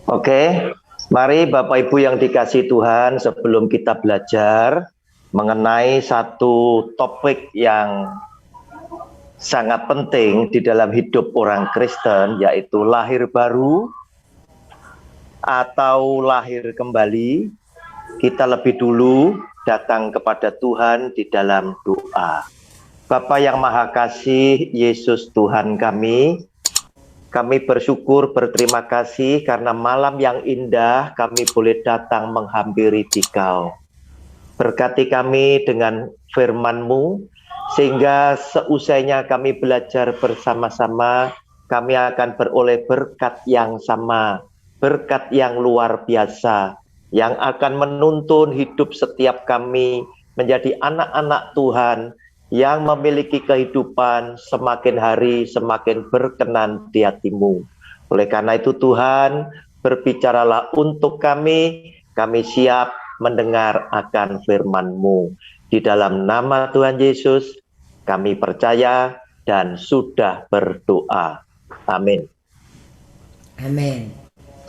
Oke, mari Bapak Ibu yang dikasih Tuhan, sebelum kita belajar mengenai satu topik yang sangat penting di dalam hidup orang Kristen, yaitu lahir baru atau lahir kembali, kita lebih dulu datang kepada Tuhan di dalam doa. Bapa yang Maha Kasih, Yesus Tuhan kami bersyukur, berterima kasih karena malam yang indah kami boleh datang menghampiri Dikau. Berkati kami dengan firman-Mu, sehingga seusainya kami belajar bersama-sama, kami akan beroleh berkat yang sama, berkat yang luar biasa, yang akan menuntun hidup setiap kami menjadi anak-anak Tuhan, yang memiliki kehidupan semakin hari semakin berkenan di hati-Mu. Oleh karena itu Tuhan, berbicaralah untuk kami siap mendengar akan firman-Mu. Di dalam nama Tuhan Yesus, kami percaya dan sudah berdoa. Amin. Amin.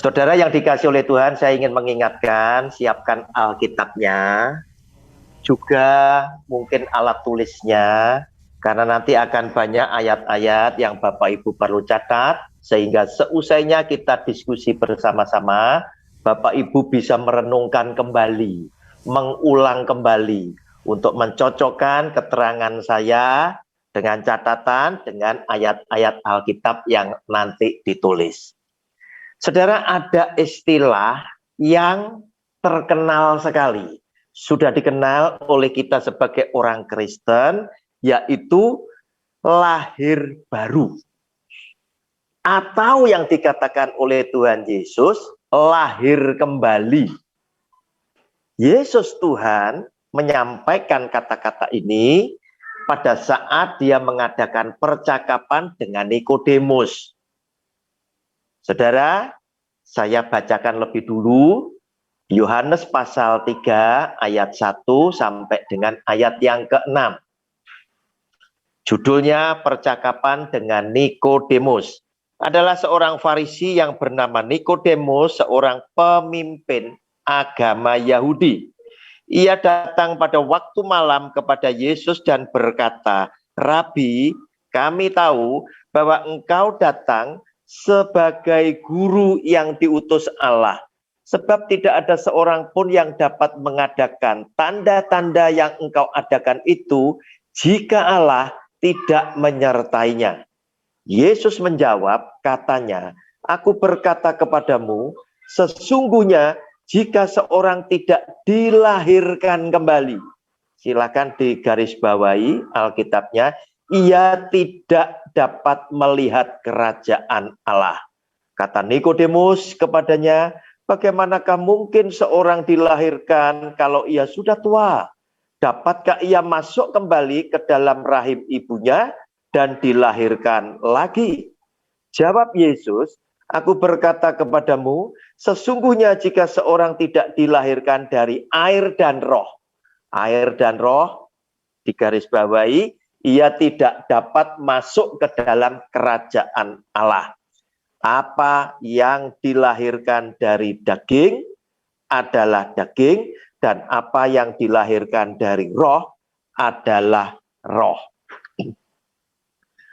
Saudara yang dikasih oleh Tuhan, saya ingin mengingatkan, siapkan Alkitabnya, juga mungkin alat tulisnya, karena nanti akan banyak ayat-ayat yang Bapak Ibu perlu catat, sehingga seusainya kita diskusi bersama-sama, Bapak Ibu bisa merenungkan kembali, mengulang kembali, untuk mencocokkan keterangan saya dengan catatan, dengan ayat-ayat Alkitab yang nanti ditulis. Saudara, ada istilah yang terkenal sekali, sudah dikenal oleh kita sebagai orang Kristen, yaitu lahir baru. Atau yang dikatakan oleh Tuhan Yesus, lahir kembali. Yesus Tuhan menyampaikan kata-kata ini pada saat dia mengadakan percakapan dengan Nikodemus. Saudara, saya bacakan lebih dulu Yohanes pasal 3 ayat 1 sampai dengan ayat yang ke-6. Judulnya percakapan dengan Nikodemus. Adalah seorang Farisi yang bernama Nikodemus, seorang pemimpin agama Yahudi. Ia datang pada waktu malam kepada Yesus dan berkata, "Rabi, kami tahu bahwa engkau datang sebagai guru yang diutus Allah. Sebab tidak ada seorang pun yang dapat mengadakan tanda-tanda yang engkau adakan itu jika Allah tidak menyertainya." Yesus menjawab, katanya, "Aku berkata kepadamu, sesungguhnya jika seorang tidak dilahirkan kembali," silakan digarisbawahi Alkitabnya, "ia tidak dapat melihat kerajaan Allah." Kata Nikodemus kepadanya, "Bagaimanakah mungkin seorang dilahirkan kalau ia sudah tua? Dapatkah ia masuk kembali ke dalam rahim ibunya dan dilahirkan lagi?" Jawab Yesus, "Aku berkata kepadamu, sesungguhnya jika seorang tidak dilahirkan dari air dan roh," air dan roh digarisbawahi, "ia tidak dapat masuk ke dalam kerajaan Allah. Apa yang dilahirkan dari daging adalah daging, dan apa yang dilahirkan dari roh adalah roh."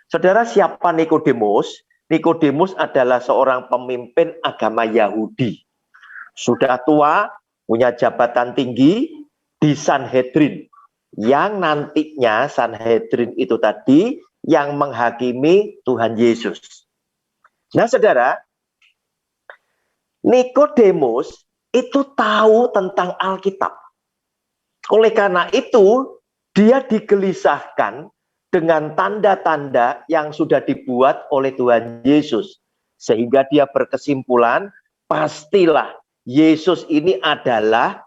Saudara, siapa Nikodemus? Nikodemus adalah seorang pemimpin agama Yahudi. Sudah tua, punya jabatan tinggi di Sanhedrin. Yang nantinya Sanhedrin itu tadi yang menghakimi Tuhan Yesus. Nah, saudara, Nikodemus itu tahu tentang Alkitab. Oleh karena itu, dia digelisahkan dengan tanda-tanda yang sudah dibuat oleh Tuhan Yesus. Sehingga dia berkesimpulan, pastilah Yesus ini adalah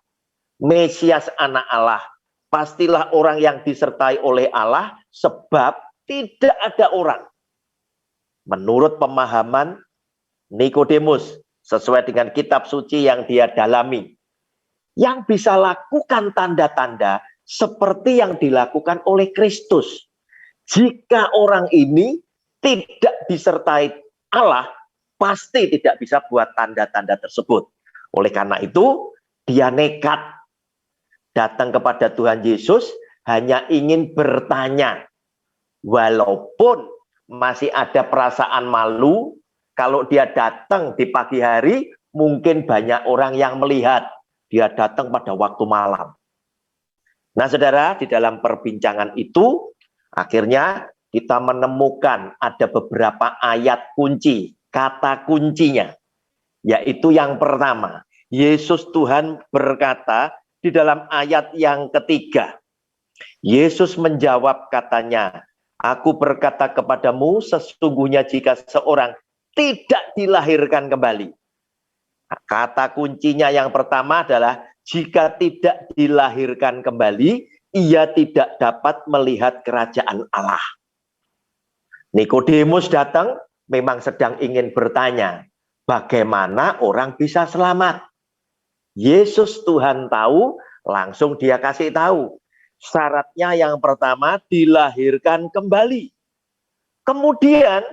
Mesias anak Allah. Pastilah orang yang disertai oleh Allah, sebab tidak ada orang, menurut pemahaman Nikodemus, sesuai dengan kitab suci yang dia dalami, yang bisa lakukan tanda-tanda seperti yang dilakukan oleh Kristus. Jika orang ini tidak disertai Allah, pasti tidak bisa buat tanda-tanda tersebut. Oleh karena itu, dia nekat datang kepada Tuhan Yesus hanya ingin bertanya. Walaupun masih ada perasaan malu, kalau dia datang di pagi hari, mungkin banyak orang yang melihat dia datang pada waktu malam. Nah, saudara, di dalam perbincangan itu, akhirnya kita menemukan ada beberapa ayat kunci, kata kuncinya. Yaitu yang pertama, Yesus Tuhan berkata di dalam ayat yang ketiga. Yesus menjawab katanya, aku berkata kepadamu, sesungguhnya jika seorang tidak dilahirkan kembali. Kata kuncinya yang pertama adalah, jika tidak dilahirkan kembali, ia tidak dapat melihat kerajaan Allah. Nikodemus datang, memang sedang ingin bertanya, bagaimana orang bisa selamat? Yesus Tuhan tahu, langsung dia kasih tahu. Syaratnya yang pertama, dilahirkan kembali. Kemudian,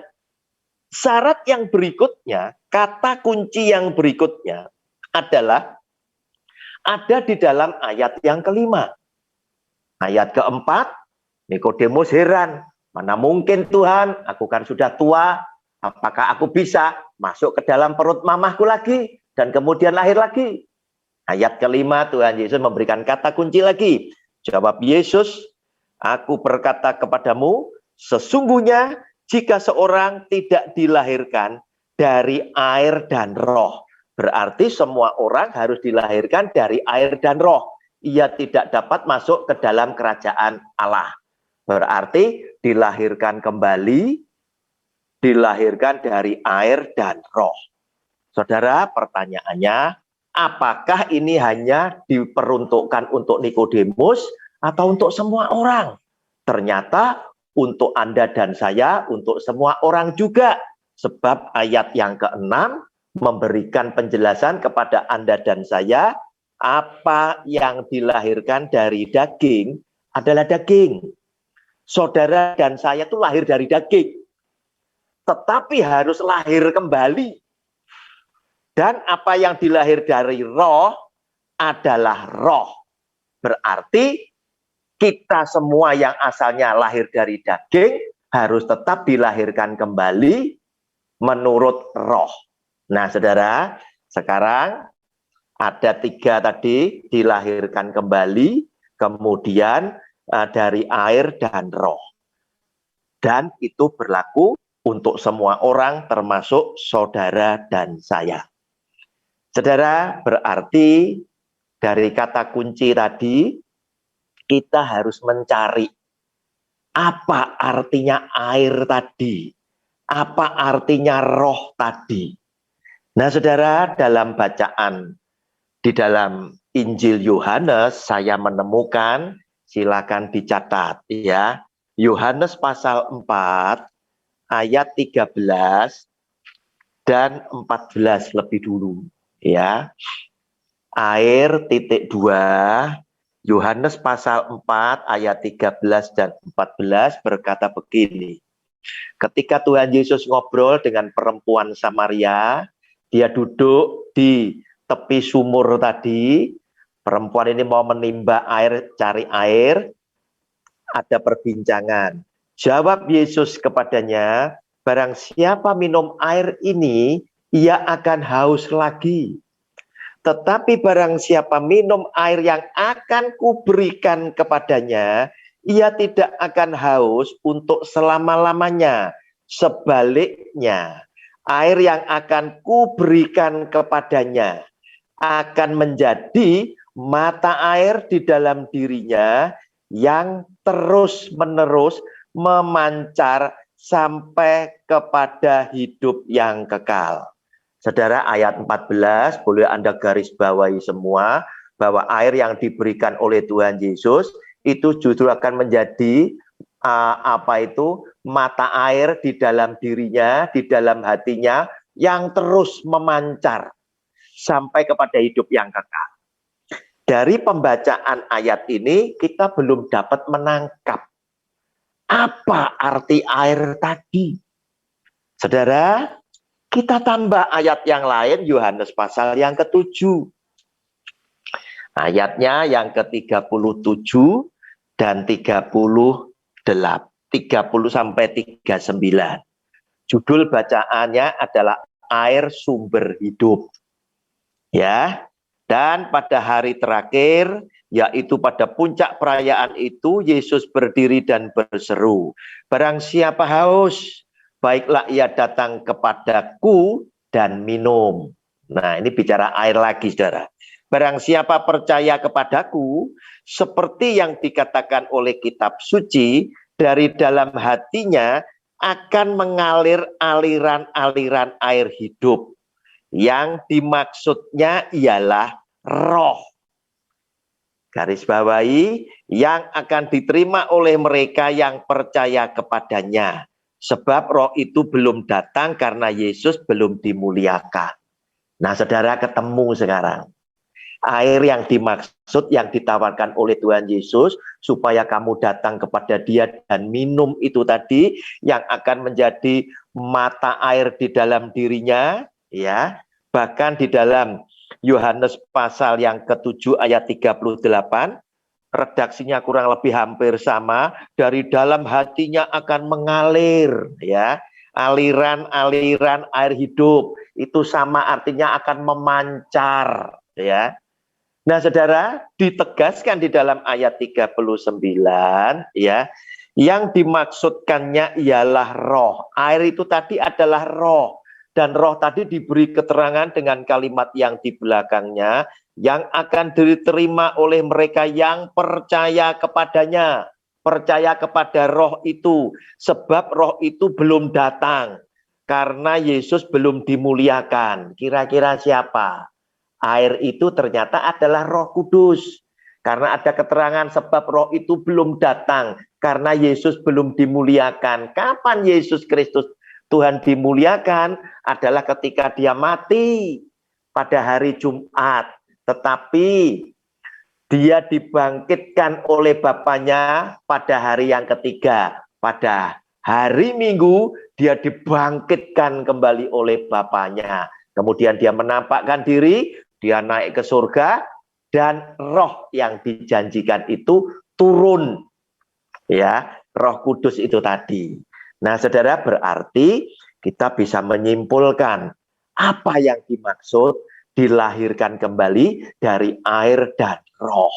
syarat yang berikutnya, kata kunci yang berikutnya adalah ada di dalam ayat yang kelima. Ayat keempat, Nikodemus heran. Mana mungkin Tuhan, aku kan sudah tua, apakah aku bisa masuk ke dalam perut mamahku lagi dan kemudian lahir lagi? Ayat kelima, Tuhan Yesus memberikan kata kunci lagi. Jawab Yesus, aku berkata kepadamu, sesungguhnya jika seorang tidak dilahirkan dari air dan roh. Berarti semua orang harus dilahirkan dari air dan roh. Ia tidak dapat masuk ke dalam kerajaan Allah. Berarti dilahirkan kembali, dilahirkan dari air dan roh. Saudara, pertanyaannya, apakah ini hanya diperuntukkan untuk Nikodemus atau untuk semua orang? Ternyata untuk Anda dan saya, untuk semua orang juga. Sebab ayat yang ke-6 memberikan penjelasan kepada Anda dan saya, apa yang dilahirkan dari daging adalah daging. Saudara dan saya itu lahir dari daging, tetapi harus lahir kembali. Dan apa yang dilahir dari roh adalah roh. Berarti kita semua yang asalnya lahir dari daging harus tetap dilahirkan kembali menurut roh. Nah, saudara, sekarang ada 3 tadi, dilahirkan kembali, kemudian dari air dan roh. Dan itu berlaku untuk semua orang termasuk saudara dan saya. Saudara, berarti dari kata kunci tadi, kita harus mencari apa artinya air tadi, apa artinya roh tadi. Nah, saudara, dalam bacaan di dalam Injil Yohanes, saya menemukan, silakan dicatat ya, Yohanes pasal 4, ayat 13 dan 14 lebih dulu. Ya, air titik 2, Yohanes pasal 4 ayat 13 dan 14 berkata begini. Ketika Tuhan Yesus ngobrol dengan perempuan Samaria, dia duduk di tepi sumur tadi, perempuan ini mau menimba air, cari air, ada perbincangan. Jawab Yesus kepadanya, barang siapa minum air ini, ia akan haus lagi. Tetapi barang siapa minum air yang akan kuberikan kepadanya, ia tidak akan haus untuk selama-lamanya. Sebaliknya, air yang akan kuberikan kepadanya akan menjadi mata air di dalam dirinya yang terus-menerus memancar sampai kepada hidup yang kekal. Saudara, ayat 14 boleh Anda garis bawahi semua, bahwa air yang diberikan oleh Tuhan Yesus itu justru akan menjadi mata air di dalam dirinya, di dalam hatinya yang terus memancar sampai kepada hidup yang kekal. Dari pembacaan ayat ini kita belum dapat menangkap apa arti air tadi. Saudara, Kita tambah ayat yang lain, Yohanes pasal yang ke-7. Ayatnya yang ke-37 dan 38, 30 sampai 39. Judul bacaannya adalah air sumber hidup. Ya. Dan pada hari terakhir, yaitu pada puncak perayaan itu, Yesus berdiri dan berseru, "Barang siapa haus, baiklah ia datang kepadaku dan minum." Nah, ini bicara air lagi, saudara. Barang siapa percaya kepadaku, seperti yang dikatakan oleh kitab suci, dari dalam hatinya akan mengalir aliran-aliran air hidup. Yang dimaksudnya ialah roh. Garis bawahi, yang akan diterima oleh mereka yang percaya kepadanya. Sebab roh itu belum datang karena Yesus belum dimuliakan. Nah, saudara, ketemu sekarang. Air yang dimaksud, yang ditawarkan oleh Tuhan Yesus, supaya kamu datang kepada Dia dan minum itu tadi, yang akan menjadi mata air di dalam dirinya, ya. Bahkan di dalam Yohanes pasal yang ke-7 ayat 38, redaksinya kurang lebih hampir sama, dari dalam hatinya akan mengalir, ya. Aliran-aliran air hidup, itu sama artinya akan memancar, ya. Nah, saudara, ditegaskan di dalam ayat 39, ya, yang dimaksudkannya ialah roh. Air itu tadi adalah roh. Dan roh tadi diberi keterangan dengan kalimat yang di belakangnya, yang akan diterima oleh mereka yang percaya kepadanya. Percaya kepada roh itu, sebab roh itu belum datang. Karena Yesus belum dimuliakan. Kira-kira siapa? Air itu ternyata adalah Roh Kudus. Karena ada keterangan sebab roh itu belum datang. Karena Yesus belum dimuliakan. Kapan Yesus Kristus Tuhan dimuliakan? Adalah ketika dia mati pada hari Jumat. Tetapi dia dibangkitkan oleh Bapaknya pada hari yang ketiga. Pada hari Minggu dia dibangkitkan kembali oleh Bapaknya. Kemudian dia menampakkan diri, dia naik ke surga, dan roh yang dijanjikan itu turun. Ya, Roh Kudus itu tadi. Nah, saudara, berarti kita bisa menyimpulkan apa yang dimaksud dilahirkan kembali dari air dan roh.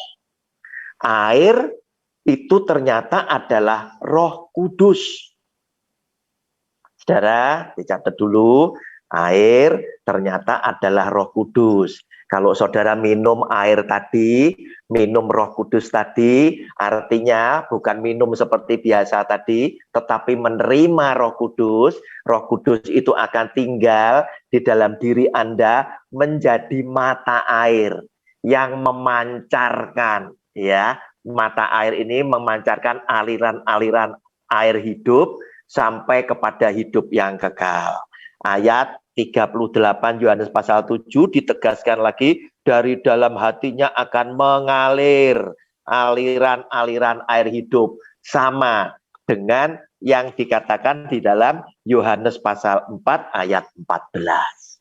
Air itu ternyata adalah Roh Kudus. Saudara, dicatat dulu, air ternyata adalah Roh Kudus. Kalau saudara minum air tadi, minum Roh Kudus tadi, artinya bukan minum seperti biasa tadi, tetapi menerima Roh Kudus. Roh Kudus itu akan tinggal di dalam diri Anda menjadi mata air yang memancarkan, ya. Mata air ini memancarkan aliran-aliran air hidup sampai kepada hidup yang kekal. Ayat 38 Yohanes pasal 7 ditegaskan lagi, dari dalam hatinya akan mengalir aliran-aliran air hidup, sama dengan yang dikatakan di dalam Yohanes pasal 4 ayat 14.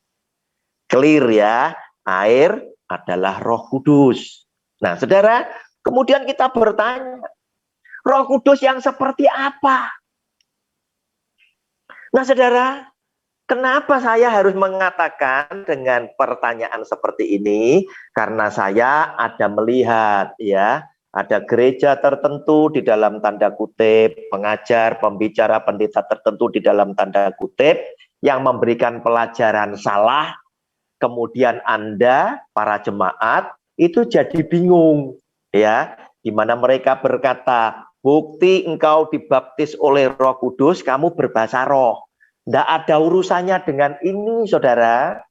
Clear ya, air adalah Roh Kudus. Nah, saudara, kemudian kita bertanya, Roh Kudus yang seperti apa? Nah, saudara, kenapa saya harus mengatakan dengan pertanyaan seperti ini? Karena saya ada melihat, ya, ada gereja tertentu di dalam tanda kutip, pengajar, pembicara, pendeta tertentu di dalam tanda kutip, yang memberikan pelajaran salah, kemudian Anda, para jemaat, itu jadi bingung, ya, di mana mereka berkata, bukti engkau dibaptis oleh Roh Kudus, kamu berbahasa roh. Tidak ada urusannya dengan ini, saudara.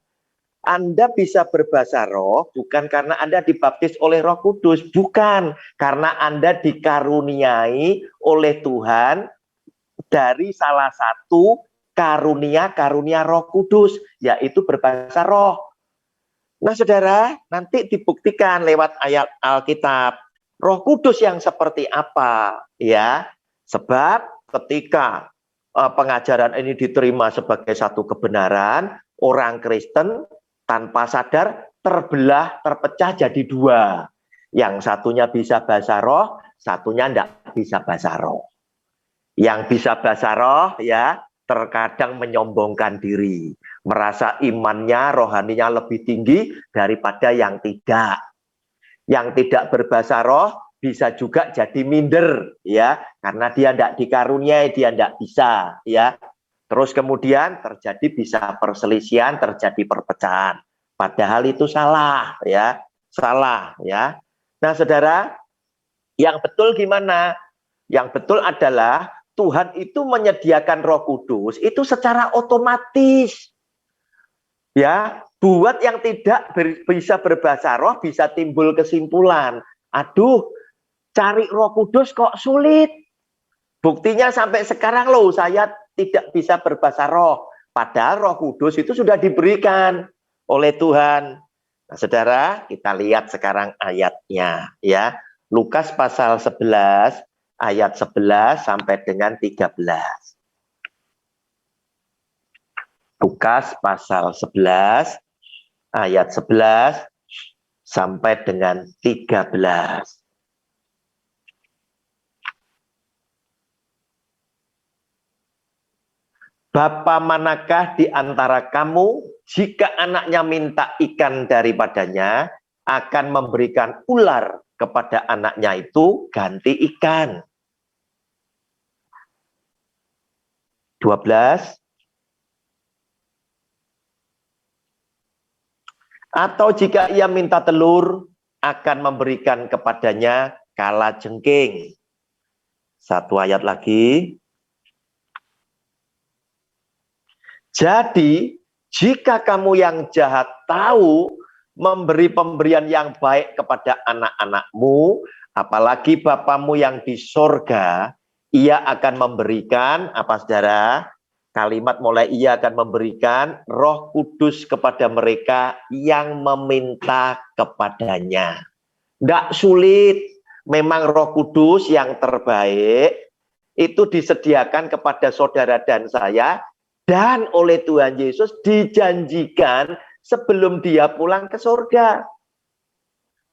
Anda bisa berbahasa roh bukan karena Anda dibaptis oleh Roh Kudus, bukan, karena Anda dikaruniai oleh Tuhan dari salah satu karunia Roh Kudus, yaitu berbahasa roh. Nah, saudara, nanti dibuktikan lewat ayat Alkitab, Roh Kudus yang seperti apa, ya. Sebab ketika pengajaran ini diterima sebagai satu kebenaran, orang Kristen tanpa sadar terbelah, terpecah jadi dua. Yang satunya bisa bahasa roh, satunya tidak bisa bahasa roh. Yang bisa bahasa roh ya terkadang menyombongkan diri, merasa imannya, rohaninya lebih tinggi daripada yang tidak. Yang tidak berbahasa roh bisa juga jadi minder ya, karena dia tidak dikaruniai, dia tidak bisa ya. Terus kemudian terjadi bisa perselisihan, terjadi perpecahan. Padahal itu salah ya, salah ya. Nah, saudara, yang betul gimana? Yang betul adalah Tuhan itu menyediakan Roh Kudus itu secara otomatis. Ya, buat yang tidak bisa berbahasa roh bisa timbul kesimpulan, aduh, cari Roh Kudus kok sulit. Buktinya sampai sekarang loh saya tidak bisa berbahasa roh. Padahal Roh Kudus itu sudah diberikan oleh Tuhan. Nah, saudara, kita lihat sekarang ayatnya ya. Lukas pasal 11 ayat 11 sampai dengan 13. Lukas pasal 11 ayat 11 sampai dengan 13. Bapa manakah di antara kamu jika anaknya minta ikan daripadanya akan memberikan ular kepada anaknya itu ganti ikan? 12. Atau jika ia minta telur akan memberikan kepadanya kalajengking. Satu ayat lagi. Jadi, jika kamu yang jahat tahu memberi pemberian yang baik kepada anak-anakmu, apalagi Bapamu yang di sorga, ia akan memberikan, apa saudara? Kalimat mulai ia akan memberikan Roh Kudus kepada mereka yang meminta kepadanya. Tidak sulit, memang Roh Kudus yang terbaik itu disediakan kepada saudara dan saya, dan oleh Tuhan Yesus dijanjikan sebelum dia pulang ke surga.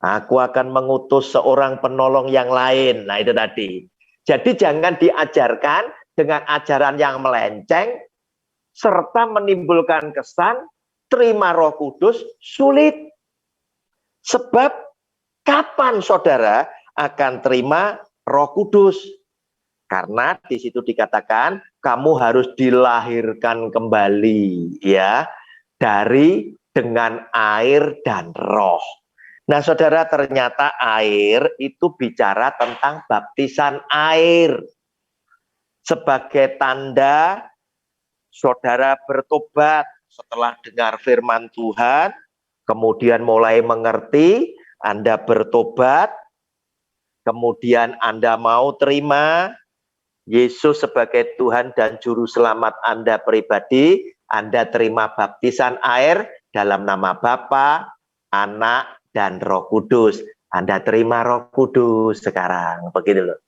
Aku akan mengutus seorang penolong yang lain. Nah, itu tadi. Jadi jangan diajarkan dengan ajaran yang melenceng, serta menimbulkan kesan terima Roh Kudus sulit. Sebab kapan saudara akan terima Roh Kudus? Karena di situ dikatakan kamu harus dilahirkan kembali ya, dengan air dan roh. Nah, saudara, ternyata air itu bicara tentang baptisan air. Sebagai tanda saudara bertobat setelah dengar firman Tuhan, kemudian mulai mengerti, Anda bertobat, kemudian Anda mau terima Yesus sebagai Tuhan dan Juru Selamat Anda pribadi, Anda terima baptisan air dalam nama Bapa, Anak, dan Roh Kudus. Anda terima Roh Kudus sekarang, begitu loh.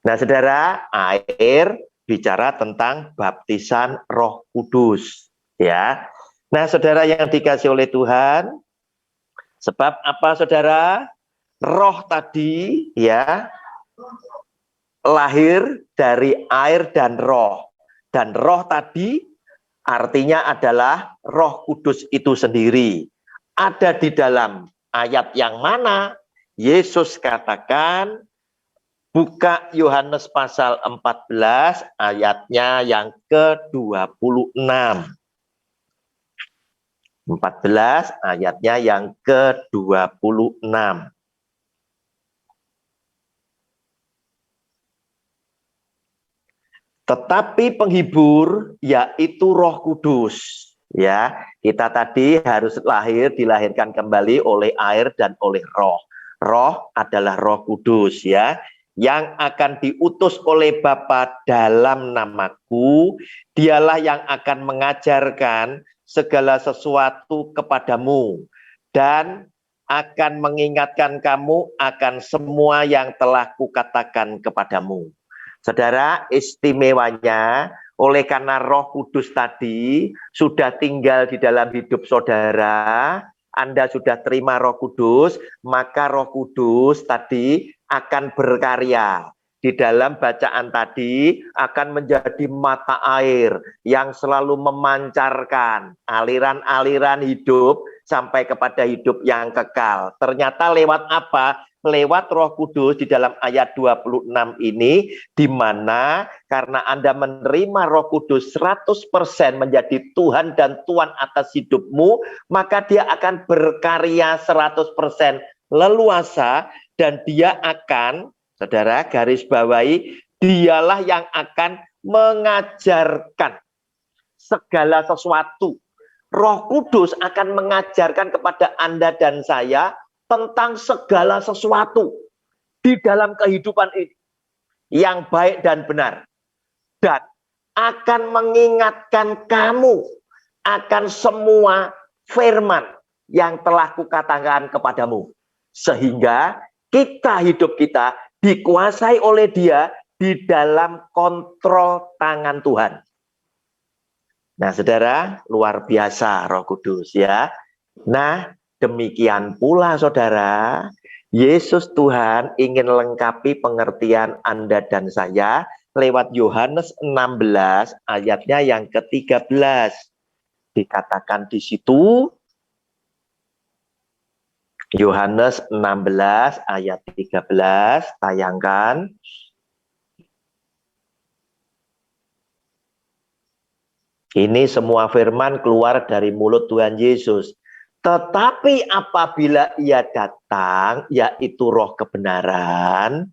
Nah, saudara, air bicara tentang baptisan Roh Kudus, ya. Nah, saudara yang dikasih oleh Tuhan, sebab apa, saudara? Roh tadi, ya, lahir dari air dan roh. Dan roh tadi artinya adalah Roh Kudus itu sendiri. Ada di dalam ayat yang mana Yesus katakan, buka Yohanes pasal 14 ayatnya yang ke-26. 14 ayatnya yang ke-26. Tetapi penghibur yaitu Roh Kudus, ya. Kita tadi harus dilahirkan kembali oleh air dan oleh roh. Roh adalah Roh Kudus, ya, yang akan diutus oleh Bapa dalam namaku. Dialah yang akan mengajarkan segala sesuatu kepadamu dan akan mengingatkan kamu akan semua yang telah kukatakan kepadamu. Saudara, istimewanya Oleh karena Roh Kudus tadi sudah tinggal di dalam hidup saudara, Anda sudah terima Roh Kudus, maka Roh Kudus tadi akan berkarya. Di dalam bacaan tadi akan menjadi mata air yang selalu memancarkan aliran-aliran hidup sampai kepada hidup yang kekal. Ternyata lewat apa? Lewat Roh Kudus di dalam ayat 26 ini, di mana karena Anda menerima Roh Kudus 100% menjadi Tuhan dan Tuan atas hidupmu, maka dia akan berkarya 100% leluasa, dan dia akan, saudara garis bawahi, dialah yang akan mengajarkan segala sesuatu. Roh Kudus akan mengajarkan kepada Anda dan saya tentang segala sesuatu di dalam kehidupan ini yang baik dan benar, dan akan mengingatkan kamu akan semua firman yang telah kukatakan kepadamu, sehingga hidup kita dikuasai oleh Dia di dalam kontrol tangan Tuhan. Nah, saudara, luar biasa Roh Kudus ya. Nah, demikian pula saudara, Yesus Tuhan ingin lengkapi pengertian Anda dan saya lewat Yohanes 16 ayatnya yang ke-13. Dikatakan di situ, Yohanes 16 ayat 13, tayangkan. Ini semua firman keluar dari mulut Tuhan Yesus. Tetapi apabila Ia datang, yaitu Roh kebenaran,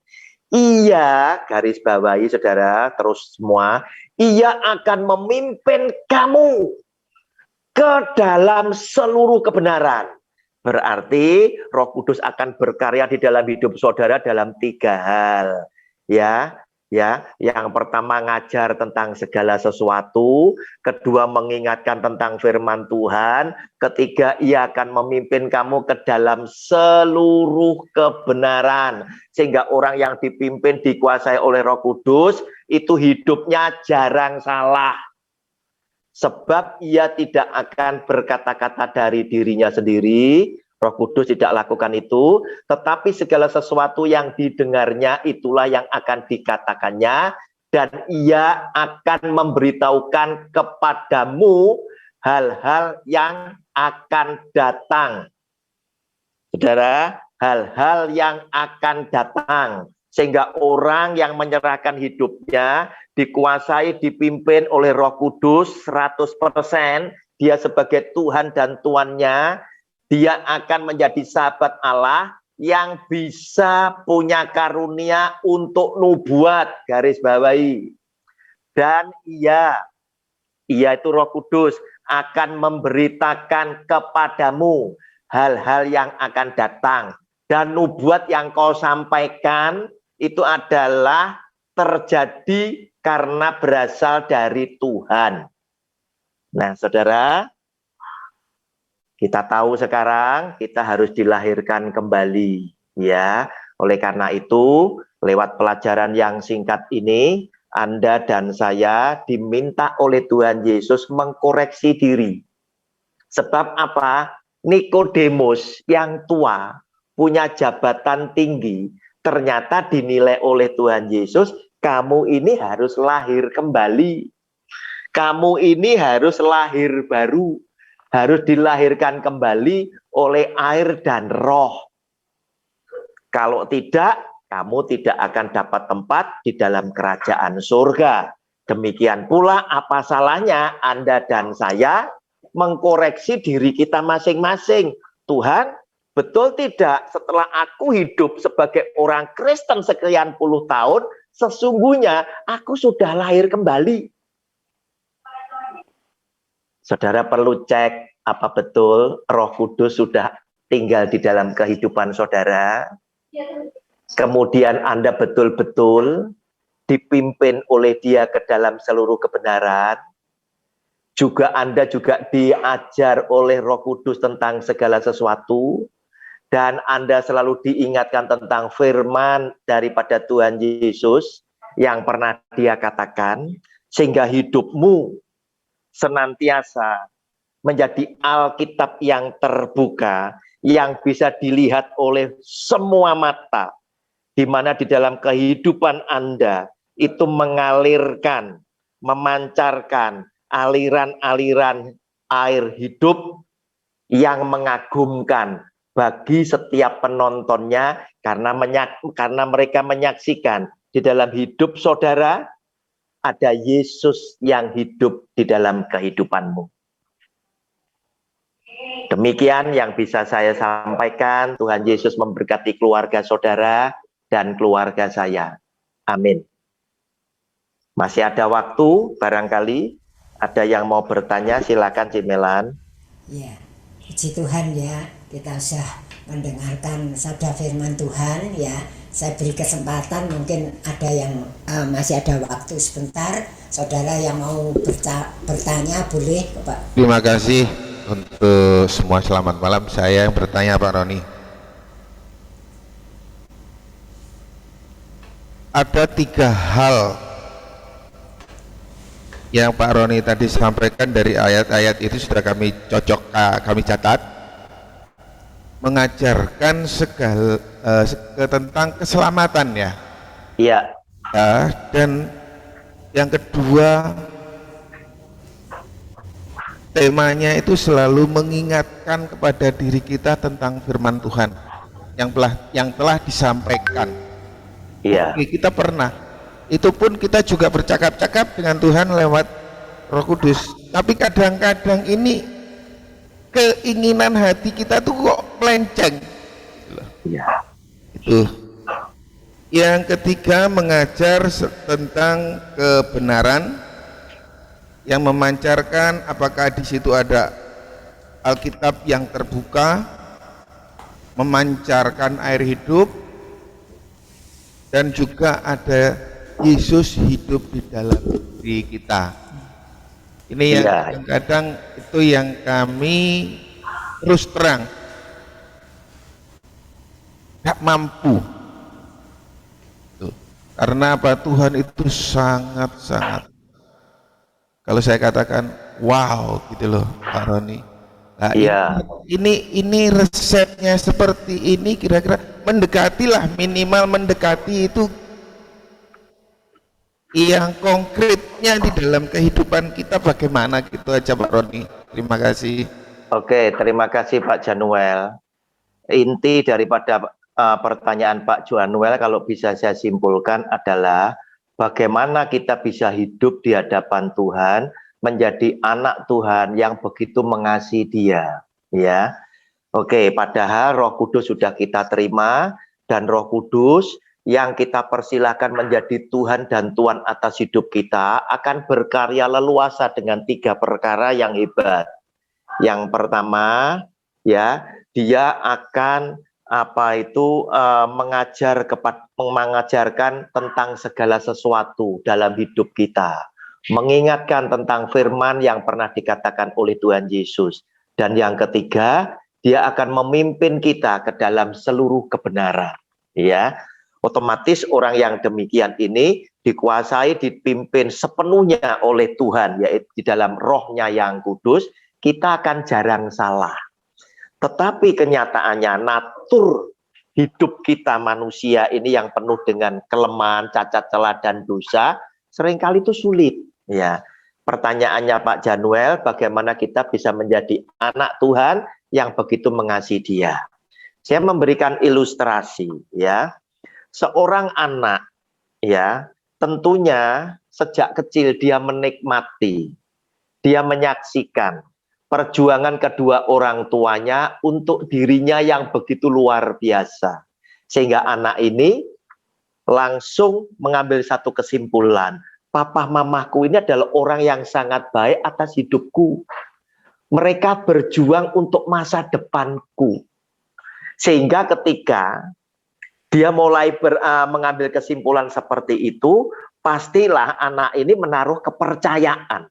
Ia, garis bawahi saudara, terus semua, Ia akan memimpin kamu ke dalam seluruh kebenaran. Berarti Roh Kudus akan berkarya di dalam hidup saudara dalam 3 hal. Yang pertama ngajar tentang segala sesuatu, kedua mengingatkan tentang firman Tuhan, ketiga Ia akan memimpin kamu ke dalam seluruh kebenaran, sehingga orang yang dipimpin dikuasai oleh Roh Kudus itu hidupnya jarang salah, sebab ia tidak akan berkata-kata dari dirinya sendiri. Roh Kudus tidak lakukan itu, tetapi segala sesuatu yang didengarnya itulah yang akan dikatakannya, dan Ia akan memberitahukan kepadamu hal-hal yang akan datang. Saudara, hal-hal yang akan datang, sehingga orang yang menyerahkan hidupnya dikuasai, dipimpin oleh Roh Kudus 100%, dia sebagai Tuhan dan Tuannya. Dia akan menjadi sahabat Allah yang bisa punya karunia untuk nubuat, garis bawahi. Dan Ia itu Roh Kudus akan memberitakan kepadamu hal-hal yang akan datang. Dan nubuat yang kau sampaikan itu adalah terjadi karena berasal dari Tuhan. Nah, saudara, kita tahu sekarang kita harus dilahirkan kembali, ya. Oleh karena itu, lewat pelajaran yang singkat ini, Anda dan saya diminta oleh Tuhan Yesus mengkoreksi diri. Sebab apa? Nikodemus yang tua, punya jabatan tinggi, ternyata dinilai oleh Tuhan Yesus, kamu ini harus lahir kembali. Kamu ini harus lahir baru. Harus dilahirkan kembali oleh air dan roh. Kalau tidak, kamu tidak akan dapat tempat di dalam kerajaan surga. Demikian pula apa salahnya Anda dan saya mengkoreksi diri kita masing-masing. Tuhan, betul tidak setelah aku hidup sebagai orang Kristen sekian puluh tahun, sesungguhnya aku sudah lahir kembali. Saudara perlu cek apa betul Roh Kudus sudah tinggal di dalam kehidupan saudara. Kemudian Anda betul-betul dipimpin oleh Dia ke dalam seluruh kebenaran. Juga Anda juga diajar oleh Roh Kudus tentang segala sesuatu. Dan Anda selalu diingatkan tentang firman daripada Tuhan Yesus yang pernah Dia katakan. sehingga hidupmu senantiasa menjadi Alkitab yang terbuka, yang bisa dilihat oleh semua mata, di mana di dalam kehidupan Anda itu mengalirkan, memancarkan aliran-aliran air hidup yang mengagumkan bagi setiap penontonnya, karena mereka menyaksikan di dalam hidup saudara ada Yesus yang hidup di dalam kehidupanmu. Demikian yang bisa saya sampaikan. Tuhan Yesus memberkati keluarga saudara dan keluarga saya. Amin. Masih ada waktu, barangkali ada yang mau bertanya, silakan Cimelan. Ya, puji Tuhan ya, kita sudah mendengarkan sabda firman Tuhan ya. Saya beri kesempatan, mungkin ada yang masih ada waktu sebentar. Saudara yang mau bertanya boleh, Pak. Terima kasih untuk semua. Selamat malam. Saya yang bertanya, Pak Roni. Ada 3 hal yang Pak Roni tadi sampaikan dari ayat-ayat itu sudah kami kami catat. Mengajarkan segala tentang keselamatan ya. Iya. Ya, dan yang kedua temanya itu selalu mengingatkan kepada diri kita tentang firman Tuhan yang telah disampaikan. Iya. Oke, kita pernah. Itu pun kita juga bercakap-cakap dengan Tuhan lewat Roh Kudus. Tapi kadang-kadang ini keinginan hati kita tuh kok melenceng. Iya. Itu. Yang ketiga, mengajar tentang kebenaran yang memancarkan, apakah di situ ada Alkitab yang terbuka, memancarkan air hidup, dan juga ada Yesus hidup di dalam diri kita. Ini yang kadang-kadang itu yang kami terus terang gak mampu. Tuh. Karena apa? Tuhan itu sangat-sangat, kalau saya katakan wow gitu loh Pak Roni. Nah, iya. Ini resepnya seperti ini, kira-kira mendekatilah, minimal mendekati itu yang konkretnya di dalam kehidupan kita bagaimana, gitu aja Pak Roni. Terima kasih. Oke, terima kasih Pak Januel. Inti daripada pertanyaan Pak Januel kalau bisa saya simpulkan adalah bagaimana kita bisa hidup di hadapan Tuhan, menjadi anak Tuhan yang begitu mengasihi Dia, ya. Oke, padahal Roh Kudus sudah kita terima, dan Roh Kudus yang kita persilahkan menjadi Tuhan dan Tuan atas hidup kita akan berkarya leluasa dengan 3 perkara yang hebat. Yang pertama, ya, dia akan mengajarkan tentang segala sesuatu dalam hidup kita, mengingatkan tentang firman yang pernah dikatakan oleh Tuhan Yesus. Dan yang ketiga, dia akan memimpin kita ke dalam seluruh kebenaran, ya. Otomatis orang yang demikian ini dikuasai, dipimpin sepenuhnya oleh Tuhan, yaitu di dalam Roh-Nya yang kudus, kita akan jarang salah. Tetapi kenyataannya natur hidup kita manusia ini yang penuh dengan kelemahan, cacat celah dan dosa, seringkali itu sulit, ya. Pertanyaannya Pak Januel, bagaimana kita bisa menjadi anak Tuhan yang begitu mengasihi Dia? Saya memberikan ilustrasi, ya. Seorang anak, ya, tentunya sejak kecil dia menikmati, dia menyaksikan perjuangan kedua orang tuanya untuk dirinya yang begitu luar biasa. Sehingga anak ini langsung mengambil satu kesimpulan, papa mamaku ini adalah orang yang sangat baik atas hidupku. Mereka berjuang untuk masa depanku. Sehingga ketika dia mulai mengambil kesimpulan seperti itu, pastilah anak ini menaruh kepercayaan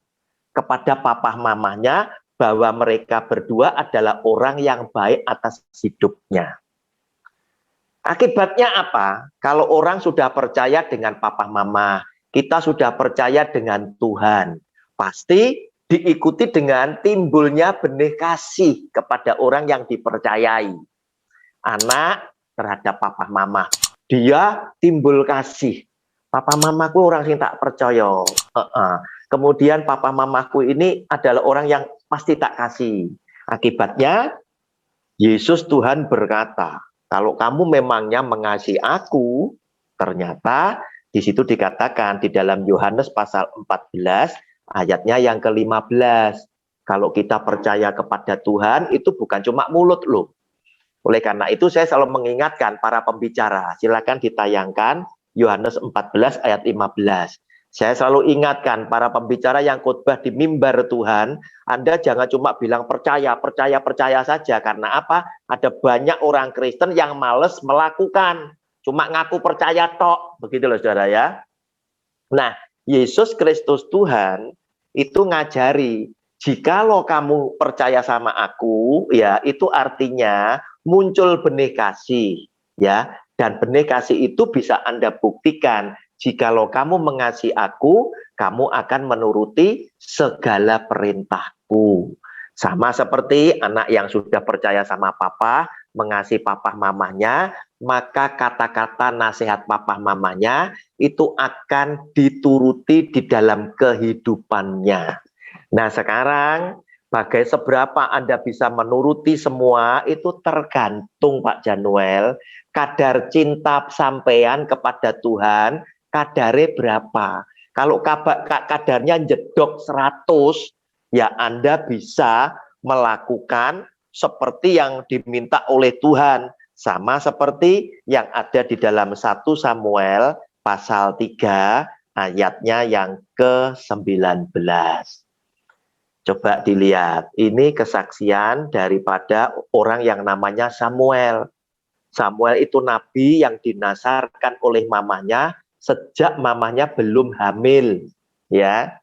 kepada papa mamanya bahwa mereka berdua adalah orang yang baik atas hidupnya. Akibatnya apa? Kalau orang sudah percaya dengan papa mama, kita sudah percaya dengan Tuhan, pasti diikuti dengan timbulnya benih kasih kepada orang yang dipercayai. Anak terhadap papa mama, dia timbul kasih. Papa mamaku orang yang tak percaya. Kemudian papa mamaku ini adalah orang yang pasti tak kasih. Akibatnya Yesus Tuhan berkata, kalau kamu memangnya mengasihi aku, ternyata di situ dikatakan di dalam Yohanes pasal 14 ayatnya yang ke-15. Kalau kita percaya kepada Tuhan itu bukan cuma mulut loh. Oleh karena itu saya selalu mengingatkan para pembicara, silakan ditayangkan Yohanes 14 ayat 15. Saya selalu ingatkan para pembicara yang khotbah di mimbar Tuhan, Anda jangan cuma bilang percaya saja. Karena apa? Ada banyak orang Kristen yang males melakukan, cuma ngaku percaya tok, begitu loh saudara ya. Nah, Yesus Kristus Tuhan itu ngajari, jikalau kamu percaya sama aku, ya itu artinya muncul benih kasih, ya. Dan benih kasih itu bisa Anda buktikan. Jikalau kamu mengasihi aku, kamu akan menuruti segala perintahku. Sama seperti anak yang sudah percaya sama papa, mengasihi papa mamanya, maka kata-kata nasihat papa mamanya itu akan dituruti di dalam kehidupannya. Nah sekarang, seberapa Anda bisa menuruti semua itu tergantung Pak Januel, kadar cinta sampean kepada Tuhan, kadarnya berapa. Kalau kadarnya jedok 100, ya Anda bisa melakukan seperti yang diminta oleh Tuhan. Sama seperti yang ada di dalam 1 Samuel pasal 3 ayatnya yang ke-19. Coba dilihat, ini kesaksian daripada orang yang namanya Samuel. Samuel itu nabi yang dinasarkan oleh mamanya sejak mamanya belum hamil, ya.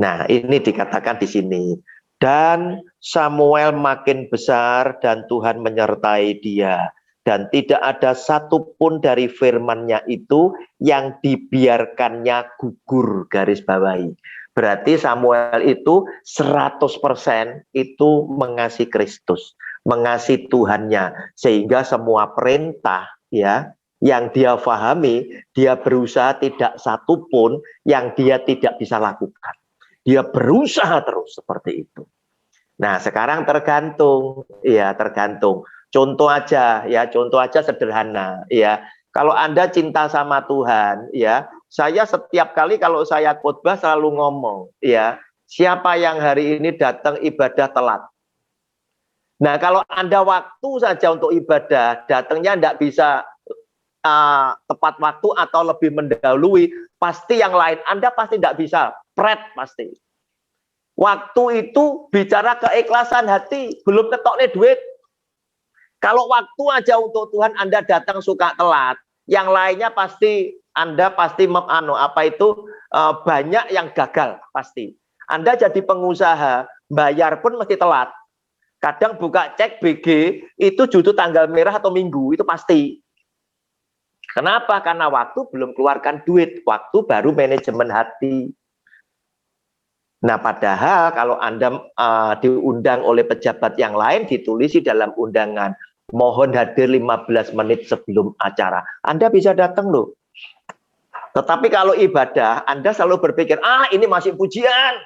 Nah, ini dikatakan di sini. Dan Samuel makin besar dan Tuhan menyertai dia. Dan tidak ada satupun dari firman-Nya itu yang dibiarkannya gugur, garis bawahi. Berarti Samuel itu 100% itu mengasihi Kristus, mengasihi Tuhannya, sehingga semua perintah ya yang dia pahami, dia berusaha tidak satupun yang dia tidak bisa lakukan. Dia berusaha terus seperti itu. Nah, sekarang tergantung, ya tergantung. Contoh aja sederhana, ya. Kalau Anda cinta sama Tuhan, ya, saya setiap kali kalau saya khotbah selalu ngomong, ya, siapa yang hari ini datang ibadah telat? Nah, kalau Anda waktu saja untuk ibadah, datangnya tidak bisa tepat waktu atau lebih mendahului, pasti yang lain Anda pasti tidak bisa, pasti. Waktu itu bicara keikhlasan hati, belum ketoknya duit. Kalau waktu aja untuk Tuhan Anda datang suka telat, yang lainnya pasti Anda pasti banyak yang gagal pasti. Anda jadi pengusaha, bayar pun mesti telat. Kadang buka cek BG itu justru tanggal merah atau minggu, itu pasti. Kenapa? Karena waktu belum keluarkan duit, waktu baru manajemen hati. Nah, padahal kalau Anda diundang oleh pejabat yang lain, ditulisi dalam undangan, mohon hadir 15 menit sebelum acara. Anda bisa datang loh. Tetapi kalau ibadah, Anda selalu berpikir, ini masih pujian.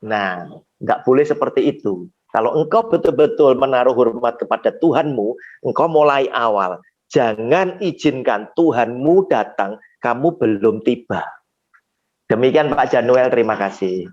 Nah, nggak boleh seperti itu. Kalau engkau betul-betul menaruh hormat kepada Tuhanmu, engkau mulai awal. Jangan izinkan Tuhanmu datang, kamu belum tiba. Demikian Pak Januel, terima kasih.